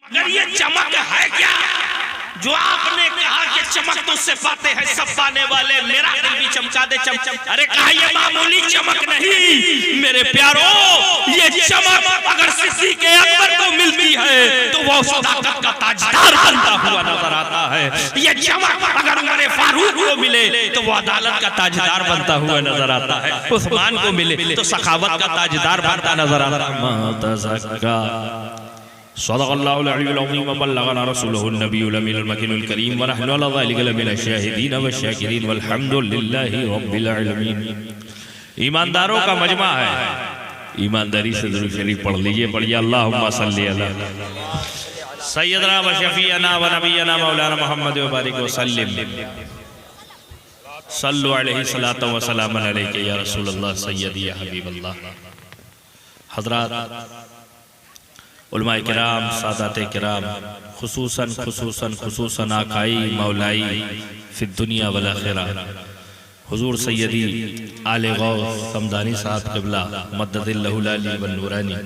अगर ये चमक है क्या जो आपने कहा कि चमक तो उससे पाते हैं सब पाने वाले, मेरा दिल भी चमका दे चमचम। अरे कहा ये मामूली चमक नहीं मेरे प्यारो, ये चमक अगर सिद्दीक़ अकबर को मिलती है तो वो सदाकत का ताजदार बनता हुआ नजर आता है। ये चमक अगर उमर फारूक को मिले तो वो अदालत का ताजदार बनता हुआ नजर आता है। उस्मान को मिले तो सखावत का ताजदार बनता नजर आता है। सदक़ल्लाहुल अलीयुल अज़ीम व बल्लगना रसूलुहुन नबियुल अमीनुल मकीनुल करीम व नहनु अला ज़ालिका लमिनश शाहिदीन व शाकिरीन वल्हम्दुलिल्लाहि रब्बिल आलमीन। ईमानदारों का मजमा है, ईमानदारी से दुरूद शरीफ पढ़ लीजिए। पढ़िए अल्लाहुम्मा सल्ली अला सय्यदना व शफीअना व नबियना मौलाना मुहम्मद व बारिक व सल्लिम सल्लु अलैहि सलातु व सलामन अलैका या रसूलल्लाह सय्यदी या हबीबल्लाह। हज़रात उलमाए किराम, सादाते किराम, खुसूसन आकाई मौलाई फिद दुनिया वल आखिरा हुजूर सैयदी आले गौस समदानी साहब क़िबला मद्ददिल्लहु लाली व नूरानी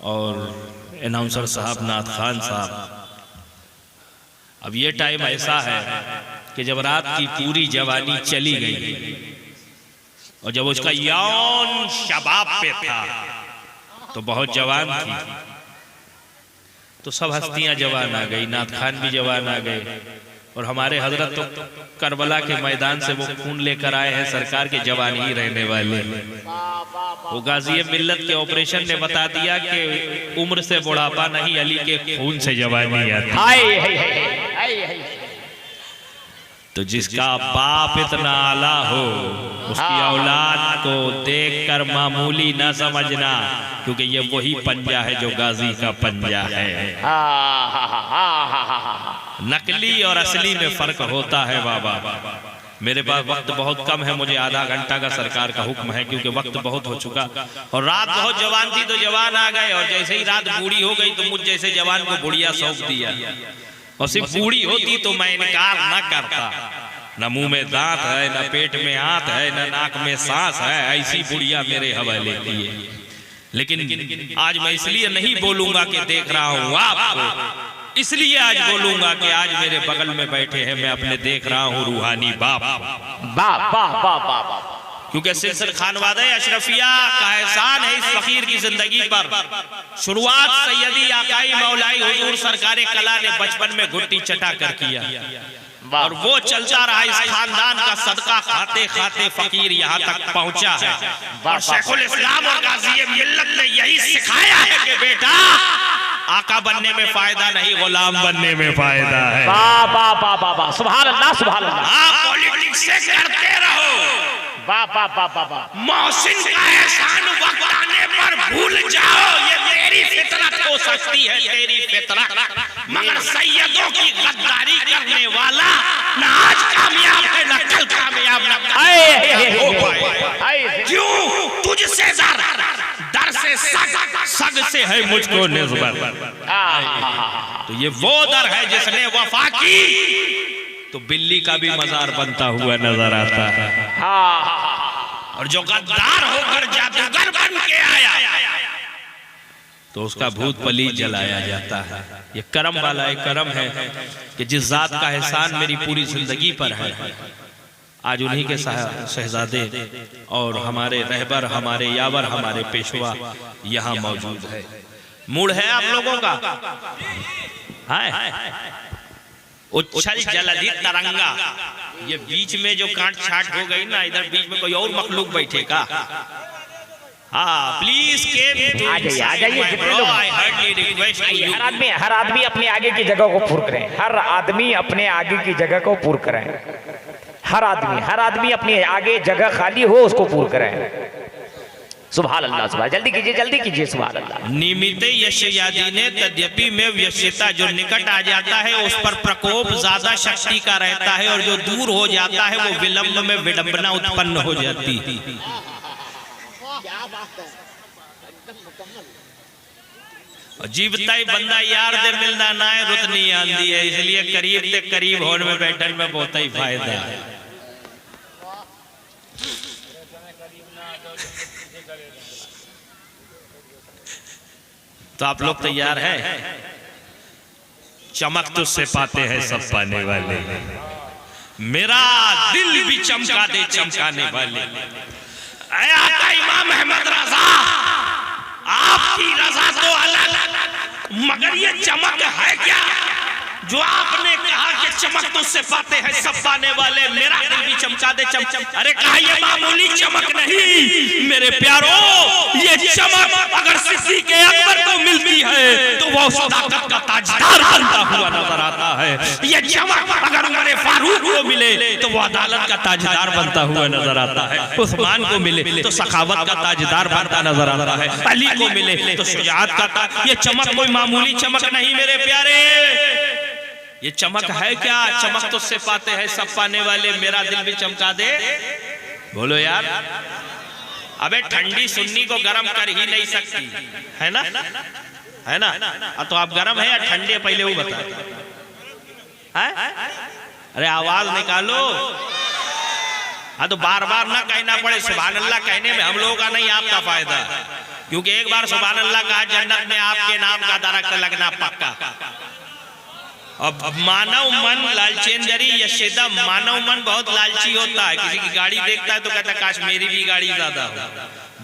और अनाउंसर साहब नाथ खान साहब। अब ये टाइम ऐसा है कि जब रात की पूरी जवानी चली गई और जब उसका यौन शबाब पे था तो बहुत जवान थी, तो सब हस्तियां जवान आ गई, नाथ खान भी जवान आ गए और हमारे हजरत तो करबला के मैदान से वो खून लेकर आए हैं, सरकार के जवान ही रहने वाले। वो गाजी मिल्लत के ऑपरेशन ने बता दिया कि उम्र से बुढ़ापा नहीं, अली के खून से जवानी आती। तो जिसका बाप इतना आला हो उसकी औलाद को देखकर मामूली न समझना, क्योंकि ये वही पंजा है जो गाजी का पंजा है। नकली और असली में फर्क होता है बाबा। मेरे पास वक्त बहुत कम है, मुझे आधा घंटा का सरकार का हुक्म है क्योंकि वक्त बहुत हो चुका और रात बहुत जवान थी तो जवान आ गए और जैसे ही रात बूढ़ी हो गई तो मुझ जैसे जवान को बुढ़िया सौंप दिया। और सिर्फ बूढ़ी होती तो मैं इनकार न करता, न मुंह में दांत है, न पेट में हाथ है, न नाक में सांस है, ऐसी बुढ़िया मेरे हवाले की है। लेकिन आज मैं इसलिए नहीं बोलूंगा कि देख रहा हूं आपको, इसलिए आज बोलूंगा कि आज मेरे बगल में बैठे हैं, मैं अपने देख रहा हूं रूहानी बाप बाप बाप बाप बाप। क्योंकि सिलसिला खानवादे अशरफिया का एहसान है इस फकीर की जिंदगी पर। शुरुआत सैयदी आकाई मौलाई हुजूर सरकारे कला ने बचपन में घुट्टी चटा कर किया और वो चलता रहा। इस खानदान का सदका खाते खाते फकीर यहाँ तक पहुँचा है और शेखुल इस्लाम और गाज़ी मिल्लत ने यही सिखाया है कि बेटा आका बनने में फायदा नहीं, गुलाम बनने में फायदा है। वाह वाह वाह वाह, सुभान अल्लाह सुभान अल्लाह। पॉलिटिक्स से करते रहो, वाह वाह वाह वाह वाह। मौसिन का एहसान वक्त आने पर भूल जाओ, ये तेरी फितरत हो सकती है, तेरी फितरत। मगर सैयदों की गद्दारी करने वाला न आज कामयाब है न कल कामयाब न हो। क्यों? तुझसे डर से सग से है मुझको निस्बत। तो ये वो दर है जिसने वफा की तो बिल्ली का भी मजार बनता हुआ नजर आता है। और जो गद्दार होकर जादूगर बन के आया तो उसका भूत पलीत जलाया जाता है। ये करम वाला एक करम है कि जिस जात का एहसान मेरी पूरी जिंदगी पर है, आज उन्हीं के शहजादे और हमारे रहबर, हमारे यावर, हमारे पेशवा यहाँ मौजूद है। मूड है आप लोगों का? उच्छल जलधि तरंगा, ये बीच में जो काट छाट हो गई ना, इधर बीच में कोई और मखलूक बैठेगा। हाँ प्लीज आ जाइए जितने लोग। हर आदमी अपने आगे की जगह को पूर्ण करें, हर आदमी अपने आगे की जगह को पूर्ण करें, हर आदमी अपने आगे जगह खाली हो उसको पूर्ण करें। सुभान अल्लाह, सुभान, जल्दी कीजिए सुभान अल्लाह। निमित्त यशयादीने तद्यपि में व्यश्यता, जो निकट आ जाता है उस पर प्रकोप ज्यादा शक्ति का रहता है और जो दूर हो जाता है वो विलंब में विडंबना उत्पन्न हो जाती है। जीवता ही बंदा यार दे मिलना ना है, रुत नहीं आंदी है, इसलिए करीब से करीब होने में बैठने में बहुत ही फायदा है। तो आप लोग तैयार हैं? चमक तुझसे पाते हैं सब पाने वाले, मेरा दिल भी चमका दे चमकाने वाले। आका इमाम अहमद रजा, आपकी रजा तो अलग, मगर ये चमक है क्या जो आपने कहा कि चमक तुझसे पाते हैं सब पाने वाले, मेरा दिल भी चमका दे चमक। अरे कहा ये मामूली चमक नहीं मेरे प्यारो, ये चमक अगर सिद्दीक़ अकबर को मिलती है तो वो सदाकत का ताजदार बनता हुआ नजर आता है। ये चमक अगर उमर फारूक को मिले तो वो अदालत का ताजदार बनता हुआ नजर आता है। उस्मान को मिले तो सखावत का ताजदार बनता नजर आता है। अली को मिले तो शुजाअत का। ये चमक कोई मामूली चमक नहीं मेरे प्यारे, ये चमक है क्या? चमक तुझसे पाते हैं सब पाने वाले, मेरा दिल भी चमका दे। बोलो यार, अबे ठंडी सुन्नी को गर्म कर ही नहीं सकती है ना, है ना? तो आप गर्म है या ठंडे, पहले वो बता। अरे आवाज निकालो। हाँ तो बार बार ना कहना पड़े सुभान अल्लाह कहने में हम लोगों का नहीं आपका फायदा, क्योंकि एक बार सुभान अल्लाह कहा जन्नत में आपके नाम का दरख्त लगना पक्का। अब मानव मन लालचेंदरी यशेदा, मानव मन बहुत लालची होता है। किसी की गाड़ी देखता है तो कहता है काश मेरी भी गाड़ी ज्यादा हो,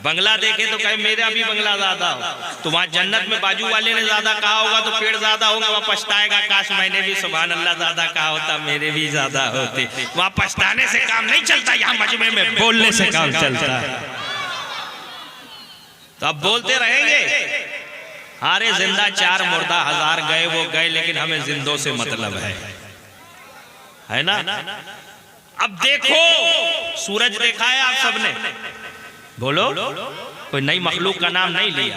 बंगला देखे तो कहे मेरा भी बंगला ज्यादा हो। तो वहां जन्नत में बाजू वाले ने ज्यादा कहा होगा तो पेड़ ज्यादा होगा, वहां पछताएगा काश मैंने भी सुभान अल्लाह ज्यादा कहा होता, मेरे भी ज्यादा होते। वहां पछताने से काम नहीं चलता, यहाँ मजमे में बोलने से काम चलता है। तो अब बोलते रहेंगे, हारे जिंदा चार मुर्दा हजार गए वो गए, लेकिन हमें जिंदों से मतलब है ना? अब देखो सूरज देखा है आप सबने, बोलो कोई नई मखलूक का नाम नहीं लिया।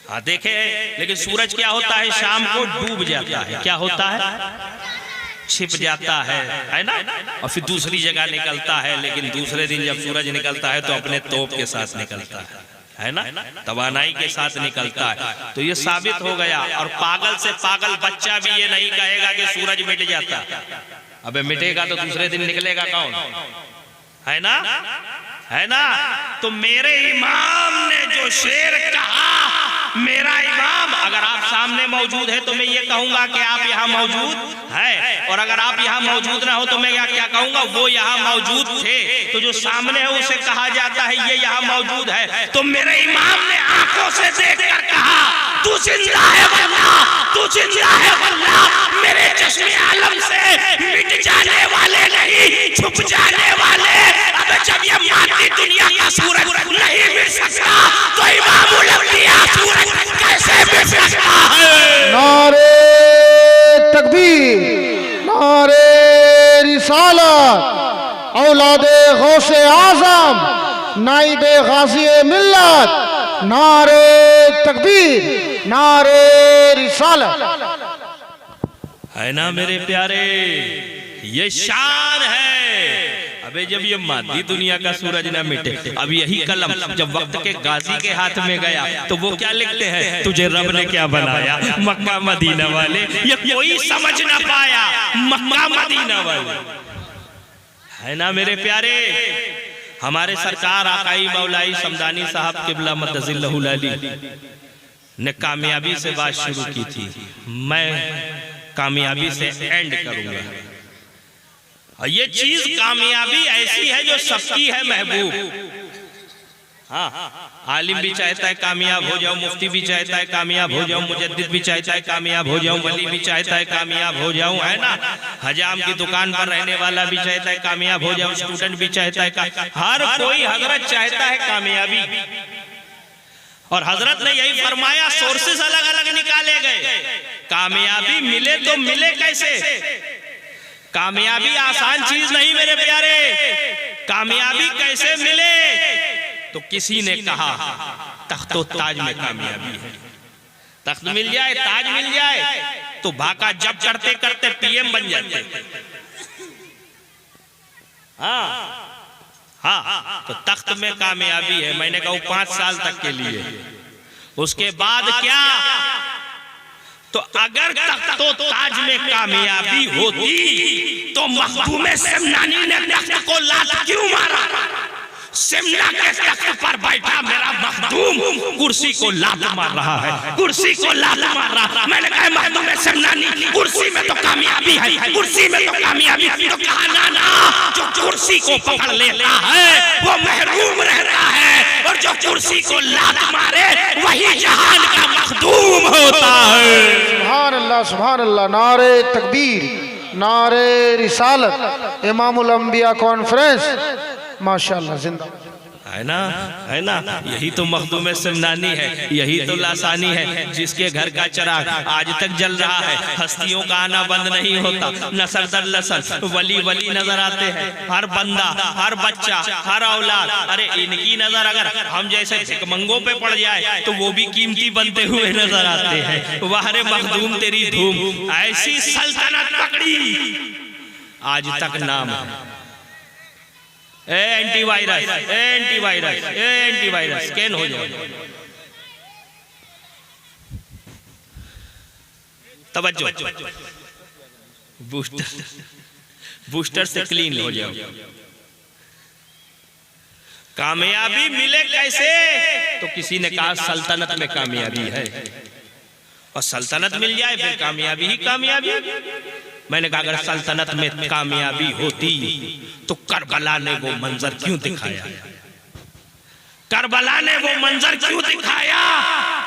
हाँ देखे, लेकिन सूरज क्या होता है? शाम को डूब जाता है। क्या होता है? छिप जाता है ना, और फिर दूसरी जगह निकलता है। लेकिन दूसरे दिन जब सूरज निकलता है तो अपने तोप के साथ निकलता है ना, तवानाई के साथ निकलता है। तो ये साबित हो गया। और पागल से पागल बच्चा भी ये नहीं कहेगा कि सूरज मिट जाता। अबे मिटेगा तो दूसरे दिन निकलेगा कौन, है ना, है ना? तो मेरे इमाम ने जो शेर कहा, मेरा इमाम अगर आप सामने मौजूद है तो मैं ये कहूंगा कि आप यहाँ मौजूद है, और अगर आप यहाँ मौजूद ना हो तो मैं क्या कहूंगा, वो यहाँ मौजूद थे। तो जो सामने है उसे कहा जाता है ये यहाँ मौजूद है। तो मेरे इमाम ने आंखों से देखकर कहा तू जिंदा है वल्ला, तू जिंदा है वल्ला, मेरे चश्मे आलम से मिट जाने वाले नहीं, छुप जाने वाले। अब जब ये माटी दुनिया का सूरज नहीं मिट सकता तो इमामुल अंबिया सूरज कैसे मिट सकता है? नारे तकबीर, नारे रिसालत, औलादे गौसे आजम, नाइबे गाजी मिल्लत, नारे तकबीर, नारे रिसालत। है ना मेरे प्यारे, ये शान है। अबे जब ये मादी दुनिया का सूरज ना मिटे, अब यही कलम जब वक्त के गाजी के हाथ में गया तो वो क्या लिखते हैं, तुझे रब ने क्या बनाया, मक्का मदीना वाले। ये कोई समझ ना पाया, मक्का मदीना वाले। है ना मेरे प्यारे, हमारे सरकार आकाई मौलाई समदानी साहब किबला मद्दजिल्लहुल अली ने कामयाबी से बात शुरू की थी, मैं कामयाबी से एंड करूंगा। और ये चीज कामयाबी ऐसी है जो सबकी है महबूब। हाँ, आलिम भी चाहता है कामयाब हो जाऊं, मुफ्ती भी चाहता है कामयाब हो जाऊं, मुजद्दिद भी चाहता है कामयाब हो जाऊं, वली भी चाहता है कामयाब हो जाऊं, है ना? हजाम की दुकान पर रहने वाला भी चाहता है कामयाब हो जाऊं, स्टूडेंट भी चाहता है, हर कोई हजरत चाहता है कामयाबी। और हजरत ने यही फरमाया, सोर्सेस अलग अलग निकाले गए। कामयाबी मिले तो मिले कैसे? कामयाबी आसान चीज नहीं मेरे प्यारे। कामयाबी कैसे मिले? तो किसी ने कहा तख्तो ताज में कामयाबी है। तख्त मिल जाए, ताज मिल जाए तो भाका जब करते करते पीएम बन जाते। हाँ हाँ, तो तख्त में कामयाबी है। मैंने कहा 5 साल तक के लिए, उसके बाद क्या? तो अगर तख्तो ताज में कामयाबी होती तो मखदूम समदानी ने तख्त को लात क्यों मारा? शिमला के तख्त पर बैठा मेरा मखदूम कुर्सी को लात मार रहा है, कुर्सी को लात मार रहा। मैंने कहा मखदूम शिमलानी, कुर्सी में तो कामयाबी है, कुर्सी में तो कामयाबी। तो कहा ना ना, जो कुर्सी को पकड़ लेता है वो महरूम रहता है, और जो कुर्सी को लात मारे वही जहान का मखदूम होता है। सुभान अल्लाह, सुभान अल्लाह। नारे तकबीर, नारे रिसालत, इमामुल अंबिया कॉन्फ्रेंस, माशाअल्लाह, जिंदा है ना, है ना। यही तो मखदूम सिमनानी है, यही तो लासानी है, जिसके घर का चिराग आज तक जल रहा है। हस्तियों का आना बंद नहीं होता, नस्ल दर नस्ल वली वली नजर आते हैं। हर बंदा, हर बच्चा, हर औलाद। अरे इनकी नजर अगर हम जैसे भिखमंगों पे पड़ जाए तो वो भी कीमती बनते हुए नजर आते हैं। वाह रे मखदूम तेरी धूम, ऐसी सल्तनत पकड़ी आज तक नाम एंटीवायरस, एंटीवायरस, एंटीवायरस स्कैन हो जाए। तवज्जो, बूस्टर, बूस्टर से क्लीन हो जाओ। कामयाबी मिले कैसे? तो किसी ने कहा सल्तनत में कामयाबी है, और सल्तनत मिल जाए फिर कामयाबी ही कामयाबी। मैंने कहा अगर सल्तनत में कामयाबी होती तो करबला ने वो मंजर क्यों दिखाया? करबला ने वो मंजर क्यों दिखाया?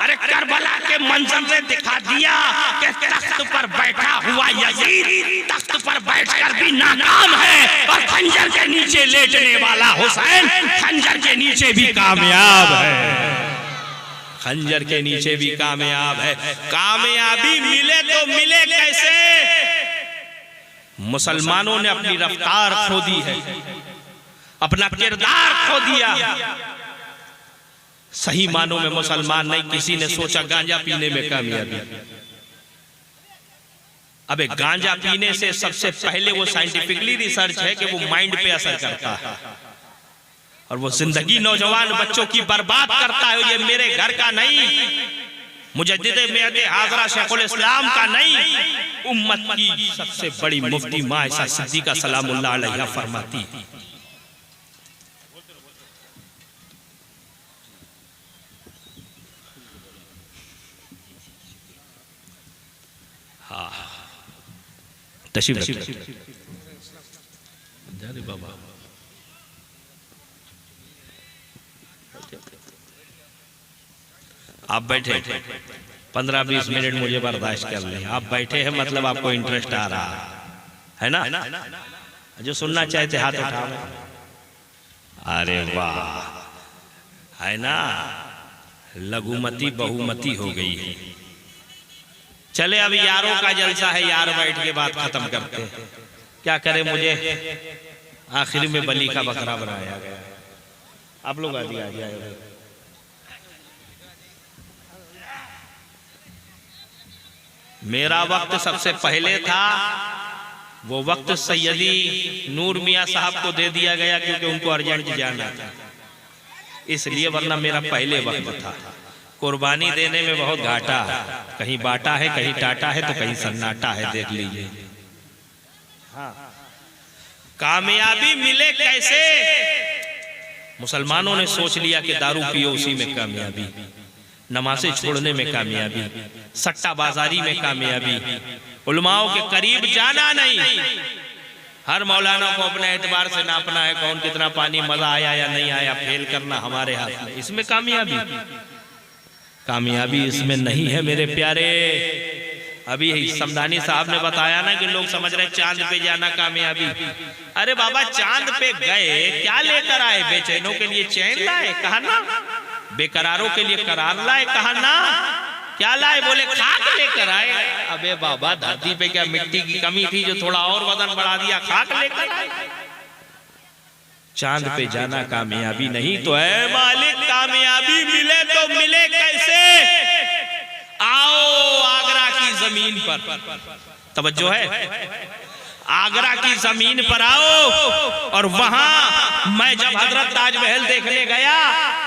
अरे करबला के मंजर ने दिखा दिया कि तख्त पर बैठा हुआ यजीद तख्त पर बैठकर भी नाकाम है, और खंजर के नीचे लेटने वाला हुसैन खंजर के नीचे भी कामयाब है, खंजर के नीचे भी कामयाब है। कामयाबी मिले तो मिले कैसे? मुसलमानों ने अपनी रफ्तार खो दी है, अपना किरदार खो दिया। सही मानों में मुसलमान नहीं। किसी ने सोचा गांजा पीने में कामयाबी। अबे गांजा पीने से सबसे पहले वो साइंटिफिकली रिसर्च है कि वो माइंड पे असर करता है, और वो जिंदगी नौजवान बच्चों की बर्बाद करता है। ये मेरे घर का नहीं, मुजद्दिद मेहदी हाजरा शेखुल इस्लाम का नहीं, उम्मत की सबसे बड़ी मुफ्ती माँ ऐसा सिद्दीका सलामुल्लाह अलैहा फरमाती है। हाँ, तशरीफ रखिए बाबा। आप बैठे 15-20 मिनट मुझे बर्दाश्त कर लें। आप बैठे हैं मतलब आपको इंटरेस्ट आ रहा है ना? जो सुनना चाहते हाथ उठाओ। अरे वाह, है ना? लघुमती बहुमती हो गई है। चले अभी यारों का जलसा है, यार बैठ के बात खत्म करते हैं। क्या करें, मुझे आखिर में बलि का बकरा बनाया गया। आप लोग आ जाए। मेरा वक्त सबसे पहले था, वो वक्त सैयदी नूर मियाँ साहब को दे दिया गया क्योंकि उनको अर्जेंट जाना था, इसलिए, वरना मेरा पहले वक्त था। कुर्बानी देने में बहुत घाटा है, कहीं बाटा है, कहीं टाटा है, तो कहीं सन्नाटा है, देख लीजिए। कामयाबी मिले कैसे? मुसलमानों ने सोच लिया कि दारू पियो उसी में कामयाबी, नमाज़ें छोड़ने में कामयाबी, सट्टा बाजारी में कामयाबी, उलमाओं के करीब जाना नहीं। हर मौलाना को अपने एतबार से नापना है, कौन कितना पानी, मजा आया या नहीं आया, फेल करना हमारे हाथ में, इसमें कामयाबी। कामयाबी इसमें नहीं है मेरे प्यारे। अभी समदानी साहब ने बताया ना कि लोग समझ रहे चांद पे जाना कामयाबी। अरे बाबा, चांद पे गए, क्या लेकर आए? बेचैनों के लिए चैन लाए, कहा ना। बेकरारों के लिए करार लाए, कहा ना। क्या लाए? बोले खाक लेकर आए। अबे बाबा, धरती पे क्या मिट्टी की कमी थी जो थोड़ा और वजन बढ़ा दिया? खाक लेकर आए। चांद पे जाना कामयाबी नहीं, तो ऐ मालिक कामयाबी मिले तो मिले कैसे? आओ आगरा की जमीन पर, तवज्जो है, आगरा की जमीन पर आओ और वहां मैं जब हजरत ताजमहल देखने गया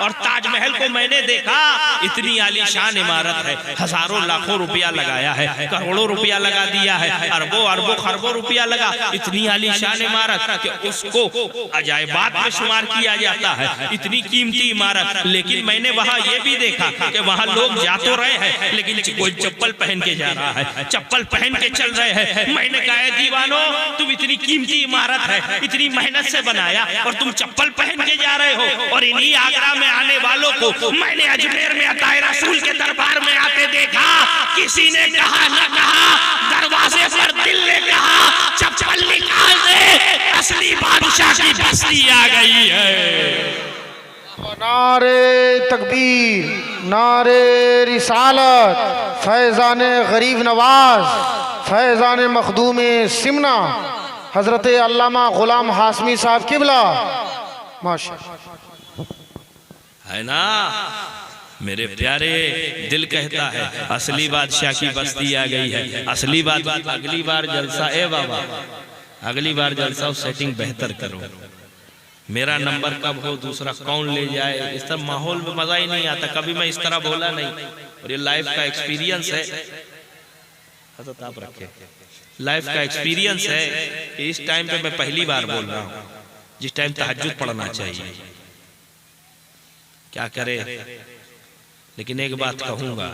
और ताजमहल को मैंने देखा, इतनी आलीशान इमारत है, हजारों लाखों रुपया लगाया है, करोड़ों रुपया लगा दिया है, अरबों अरबों खरबों रुपया लगा, इतनी आलीशान इमारत कि उसको अजायबात में शुमार किया जाता है, इतनी कीमती इमारत। लेकिन मैंने वहां ये भी देखा कि वहां लोग जा तो रहे हैं लेकिन कोई चप्पल पहन के जा रहा है, चप्पल पहन के चल रहे हैं। मैंने कहा दीवानो, तुम इतनी कीमती इमारत है, इतनी मेहनत से बनाया और तुम चप्पल पहन के जा रहे हो। और इन्हीं आगरा में आने वालों को मैंने अजमेर में अताए रसूल के दरबार में आते देखा। किसी ने कहा न कहा, दरवाजे पर दिल ने कहा चप्पल निकाल दे, असली बादशाह की बस्ती आ गई है। नारे तकबीर, नारे रिसालत, फैजान गरीब नवाज, फैजान मखदूम सिमना, हजरत अल्लामा गुलाम हाशमी साहब किबला, माशाअल्लाह है ना। मेरे प्यारे, दिल कहता है असली बादशाह की बस्ती आ गई है। असली बात, अगली बार जलसा, ए बाबा अगली बार जलसा सेटिंग बेहतर करो। मेरा नंबर कब हो, दूसरा कौन ले जाए, इस तरह माहौल में मजा ही नहीं आता। कभी मैं इस तरह बोला नहीं और ये लाइफ का एक्सपीरियंस है। आप रखे, लाइफ का एक्सपीरियंस है कि इस टाइम पे मैं पहली बार बोल रहा हूँ, जिस टाइम तहज्जुद पढ़ना चाहिए। क्या करे, लेकिन एक बात कहूंगा,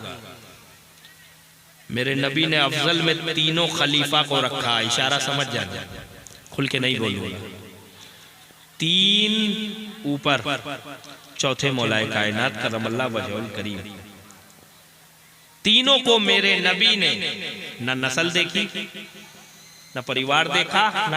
मेरे नबी ने अफजल में तीनों खलीफा को रखा। इशारा समझ जाना, खुल के नहीं बोलूंगा। तीन ऊपर, चौथे मौलाए कायनात करमल्लाह वजहुल करीम। तीनों को मेरे नबी ने न नस्ल देखी, न परिवार देखा, न